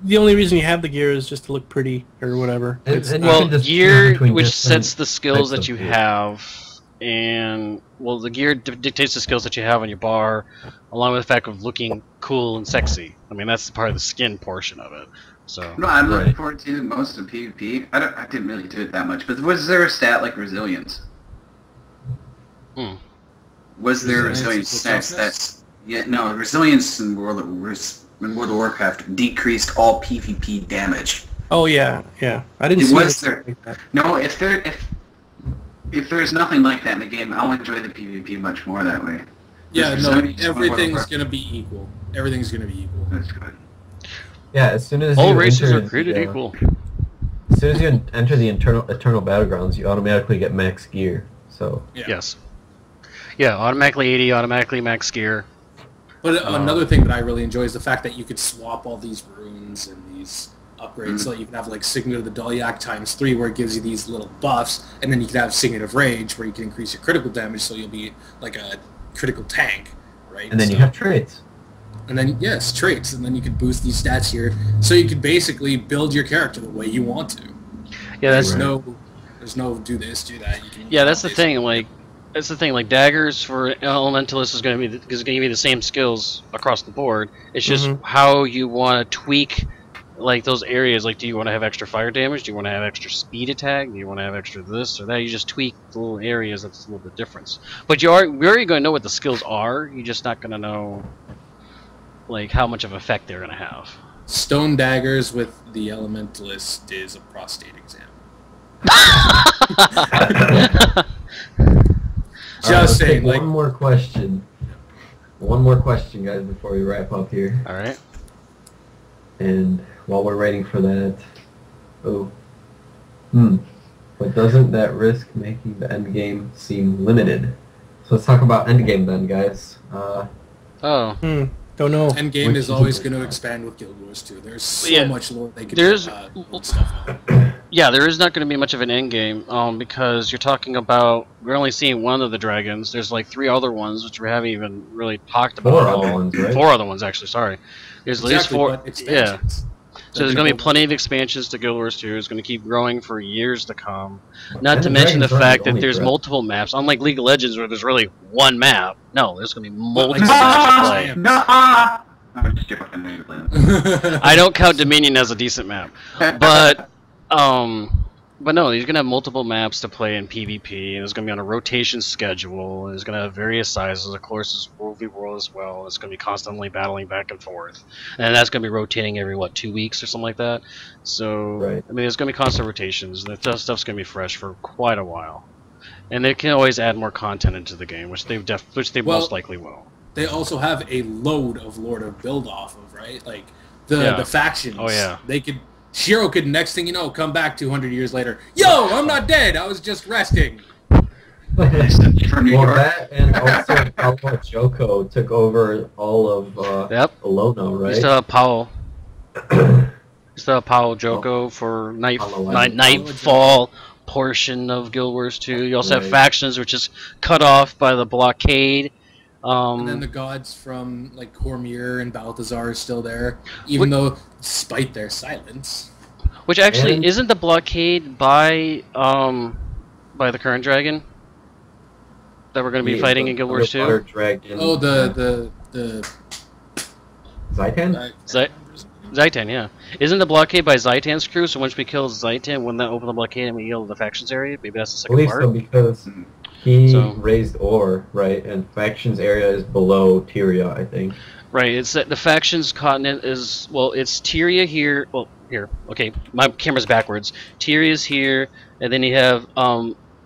The only reason you have the gear is just to look pretty or whatever.
Well, gear, which sets the skills that you have, and the gear dictates the skills that you have on your bar, along with the fact of looking cool and sexy. I mean, that's part of the skin portion of it. So.
No, I'm looking forward to most of PvP. I didn't really do it that much, but was there a stat like resilience? Was there resilience stats? Yeah, no, resilience in World of Warcraft decreased all PvP damage.
Oh yeah. I didn't see
was there. Like that. No, if there's nothing like that in the game, I'll enjoy the PvP much more that way.
Yeah, no, everything's gonna be equal. Everything's gonna be equal.
That's good.
Yeah, as soon as
all
you
races
enter
are created equal.
As soon as you enter the eternal battlegrounds, you automatically get max gear. So
yes, yeah, automatically 80, automatically max gear.
But another thing that I really enjoy is the fact that you could swap all these runes and these upgrades, so you can have like Signet of the Doliac ×3, where it gives you these little buffs, and then you can have Signet of Rage, where you can increase your critical damage, so you'll be like a critical tank, right?
And then you have traits.
And then, yes, traits, and then you can boost these stats here, so you can basically build your character the way you want to.
Yeah, that's
there's no do this, do that. You can
that's the thing, That's the thing, like daggers for elementalists is going to be the same skills across the board. It's just how you want to tweak like those areas. Like, do you want to have extra fire damage? Do you want to have extra speed attack? Do you want to have extra this or that? You just tweak the little areas. That's a little bit different. But we're already going to know what the skills are. You're just not going to know like how much of effect they're going to have.
Stone daggers with the elementalist is a prostate exam.
Just saying. One more question. One more question, guys, before we wrap up here.
All right.
And while we're waiting for that, but doesn't that risk making the end game seem limited? So let's talk about end game then, guys.
Don't know.
End game is always going to expand with Guild Wars 2. There's so much lore they could build stuff on.
Yeah, there is not going to be much of an end game because you're talking about we're only seeing one of the dragons. There's like 3 other ones which we haven't even really talked about.
4 other ones, right?
4 other ones actually. Sorry, there's at least 4. Yeah. So there's going to be plenty of expansions to Guild Wars 2. It's going to keep growing for years to come. Not to mention the fact that there's multiple maps. Unlike League of Legends where there's really one map. No, there's going to be multiple maps to play. I don't count Dominion as a decent map. But no, he's going to have multiple maps to play in PvP, and it's going to be on a rotation schedule, and it's going to have various sizes. Of course, it's World v. World as well. It's going to be constantly battling back and forth. And that's going to be rotating every, 2 weeks or something like that? So, I mean, there's going to be constant rotations. The stuff's going to be fresh for quite a while. And they can always add more content into the game, which they most likely will.
They also have a load of lore to build off of, right? Like, the factions.
Oh, yeah.
They could... Shiro could, next thing you know, come back 200 years later. Yo, I'm not dead. I was just resting.
Well, that and also how Joko took over all of Alono, right?
We still have Powell. It's the Apollo Joko for
Apollo 11.
Nightfall portion of Guild Wars 2. You also have
Right.
factions, which is cut off by the blockade.
And then the gods from like Cormier and Balthazar are still there, even though, despite their silence.
Which actually
And-
isn't the blockade by the current dragon that we're going to be fighting in Guild Wars 2.
Underwater Dragon.
Oh, the
Zaitan?
Zaitan, yeah. Isn't the blockade by Zaitan's crew? So once we kill Zaitan, wouldn't that open the blockade and we heal the factions area? Maybe that's the
I
second
believe
part.
so because he
So-
raised ore, right? And factions area is below Tyria, I think.
Right, it's that the factions continent is, well, it's Tyria here, well, here, okay, my camera's backwards. Tyria's here, and then you have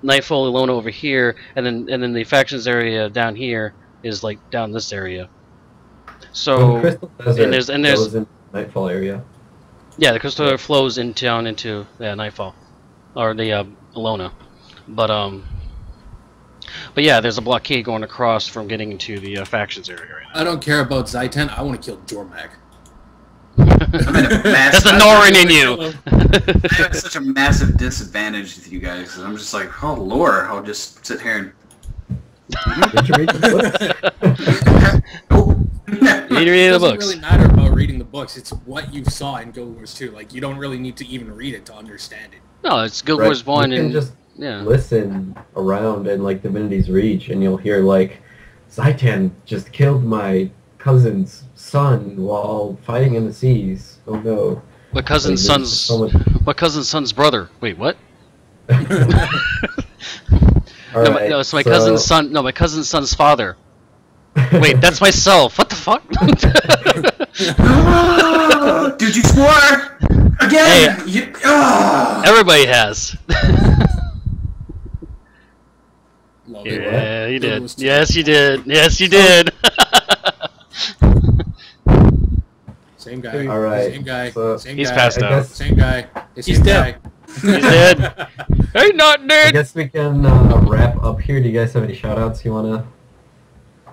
Nightfall Alone over here, and then the factions area down here is like down this area. So,
Crystal Desert
and there's
goes in Nightfall area.
yeah, the crystal flows down into Nightfall, or the Alona, but yeah, there's a blockade going across from getting into the factions area right now.
I don't care about Zaitan. I want to kill Jormak.
That's the Norrin in you.
I have such a massive disadvantage with you guys. I'm just like, oh lore, I'll just sit here and.
Did you read the book?
You need to read the
It doesn't
books.
really matter about reading the books. It's what you saw in Guild Wars 2. Like, you don't really need to even read it to understand it.
No, it's Guild
Right,
Wars 1
you can
and
just
yeah.
listen around in like Divinity's Reach, and you'll hear like, Zaitan just killed my cousin's son while fighting in the seas. Oh no!
My cousin's
Like, there's
son's
so much-
my cousin's son's brother. Wait, what?
All right,
No, it's my cousin's son. No, my cousin's son's father. Wait, that's myself. What the fuck?
Dude, you swore again.
Everybody has.
Love it.
Yeah, you
Guild
did.
Wars 2.
Yes, you did. Yes, you did.
Same guy.
All right,
Same guy.
so-
Same
He's
guy.
passed
I
out.
guess,
Same guy. It's
He's
same
dead.
guy.
He's dead. Hey, not
I
dead.
guess we can wrap up here. Do you guys have any shout-outs you wanna?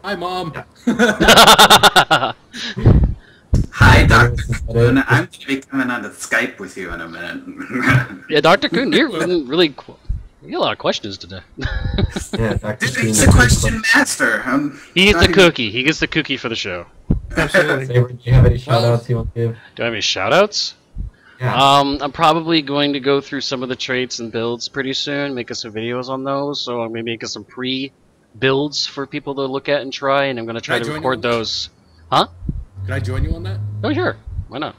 Hi, Mom.
Hi, Dr.
Is that
Kuhn.
it?
I'm going to be coming onto Skype with you in a minute.
Yeah, Dr. Kuhn, you're really. You got a lot of questions today.
Yeah, Dr.
Dude,
Kuhn,
he's a question master.
He gets the cookie. He gets the cookie for the show.
Absolutely.
Saber, do you have any shout-outs you want to give?
Do I have any shout-outs?
Yeah.
I'm probably going to go through some of the traits and builds pretty soon, making some videos on those. So I'm going to be making some pre-builds for people to look at and try, and I'm going to try
Can I
to
join
record
you on that?
those. Huh?
Can I join you on that?
Oh, sure. Why not?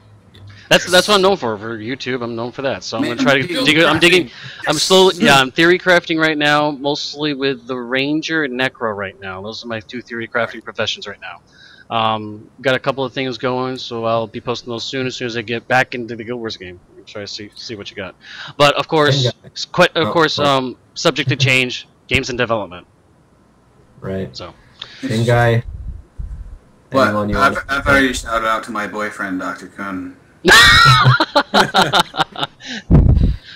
That's what I'm known for YouTube. I'm known for that. So I'm
Man,
going to try to
field
dig. I'm digging.
crafting.
I'm slowly. Yeah, I'm theory crafting right now, mostly with the Ranger and Necro right now. Those are my two theory crafting professions right now. Got a couple of things going, so I'll be posting those soon. As soon as I get back into the Guild Wars game, try to see what you got. But of course, subject to change. Games in development.
Right.
So.
SameGuy.
But
Anyone you
I've
wanna-
already shouted out to my boyfriend, Dr. Kuhn.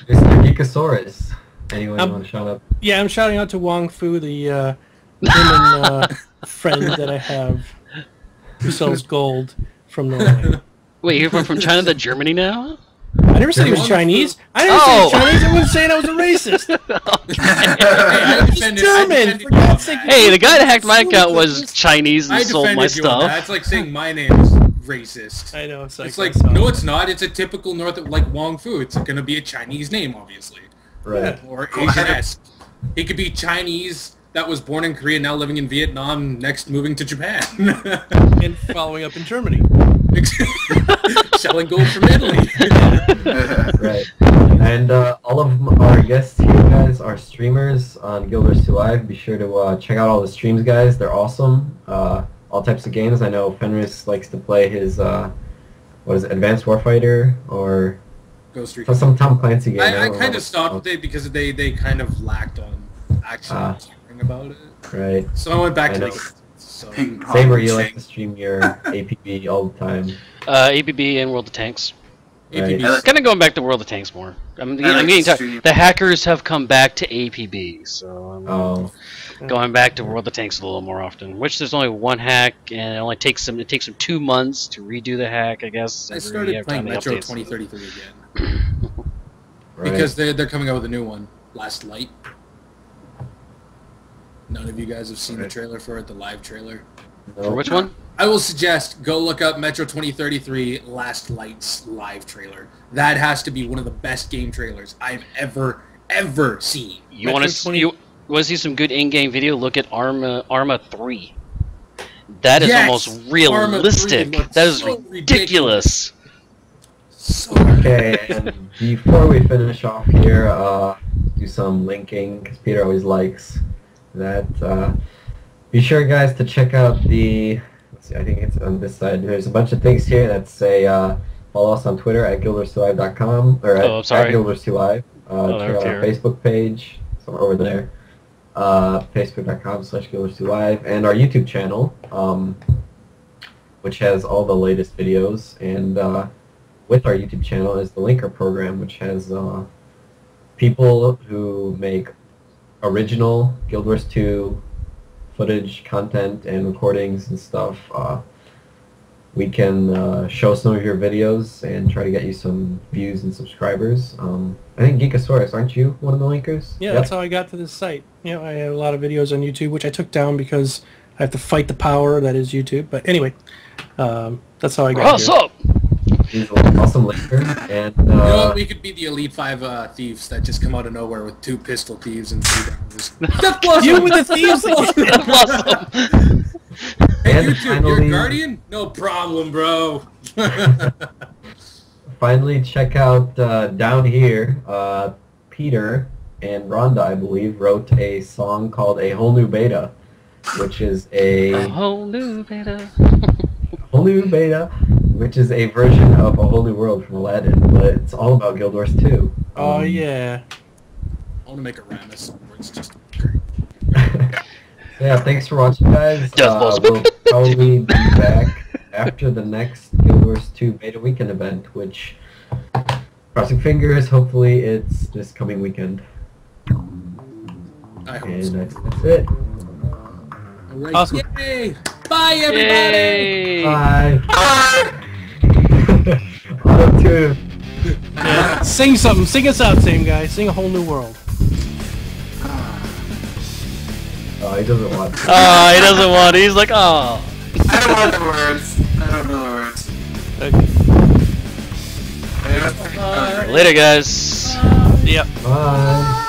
Mr. Geekasaurus. Anyone you want to shout out?
Yeah, I'm shouting out to Wong Fu, the woman friend that I have who sells gold from Norway.
Wait, you're from China to Germany now?
I never said he was
Wong
Chinese.
Fu-
I never said he was Chinese. I wasn't saying I was a racist.
I
He's
defended
German,
you
for God's
on
sake.
that.
Hey, the guy that hacked my account was Chinese and
I
sold
defended
my
you on
stuff.
that. It's like saying my name is racist.
I know. It's
It's like, no, it's not. It's a typical like Wong Fu. It's going to be a Chinese name, obviously.
Right.
Or Asian-esque. He could be Chinese that was born in Korea, now living in Vietnam, next moving to Japan.
And following up in Germany.
Selling gold from Italy.
Right. And all of our guests here, guys, are streamers on GuildWars2Live. Be sure to check out all the streams, guys. They're awesome. All types of games. I know Fenris likes to play his, Advanced Warfighter, or
Ghost Recon.
some Tom Clancy game.
I
don't know
kind
what
of stopped it because they kind of lacked on actually caring about it.
Right.
So I went back
I
to
know.
the so
Ping pong
Saber, you
shake.
like to stream your APB all the time.
ABB and World of Tanks.
APBs.
Right.
Kind of going back to World of Tanks more. I'm getting tired. The hackers have come back to APB, so I'm going back to World of Tanks a little more often. Which there's only one hack, and it only takes them 2 months to redo the hack, I guess.
I started playing Metro 2033 again because they're coming out with a new one, Last Light. None of you guys have seen the trailer for it, the live trailer.
For which one?
I will suggest go look up Metro 2033 Last Light's live trailer. That has to be one of the best game trailers I've ever seen.
You want to see some good in-game video? Look at Arma 3. That is almost realistic. That is so ridiculous.
Okay, and before we finish off here, do some linking because Peter always likes that. Be sure, guys, to check out the. I think it's on this side. There's a bunch of things here that say follow us on Twitter at GuildWars2Live.com or at GuildWars2Live. Check out our Facebook page, somewhere over there. Facebook.com/GuildWars2Live, and our YouTube channel, which has all the latest videos. And with our YouTube channel is the Linker program, which has people who make original Guild Wars 2 footage, content, and recordings and stuff. We can show some of your videos and try to get you some views and subscribers. I think Geekasaurus, aren't you one of the linkers?
Yeah, that's how I got to this site. You know, I have a lot of videos on YouTube, which I took down because I have to fight the power that is YouTube. But anyway, that's how I got here.
Up?
He's an awesome linker. And,
you know what? We could be the Elite 5 thieves that just come out of nowhere with 2 pistol thieves and 3 downs.
Death Blossom! You with the thieves!
Death Blossom!
Hey, YouTube, you're a Guardian? No problem, bro.
Finally, check out down here, Peter and Rhonda, I believe, wrote a song called A Whole New Beta, which is
a whole new beta.
Which is a version of A Whole New World from Aladdin, but it's all about Guild Wars 2.
Oh, yeah.
I want to make a Ramus where it's just...
Yeah, thanks for watching, guys. We'll probably be back after the next Guild Wars 2 Beta Weekend event, which, crossing fingers, hopefully it's this coming weekend.
I hope so.
That's it.
Alright,
awesome.
Yay! Bye, everybody!
Yay!
Bye. Auto tune.
Yeah. Sing something. Sing us out, SameGuy. Sing A Whole New World.
Oh, he doesn't want to.
Oh, he doesn't want it. He's like, oh.
I don't know the words. I don't know the words.
Okay.
Later, guys.
Yep.
Bye.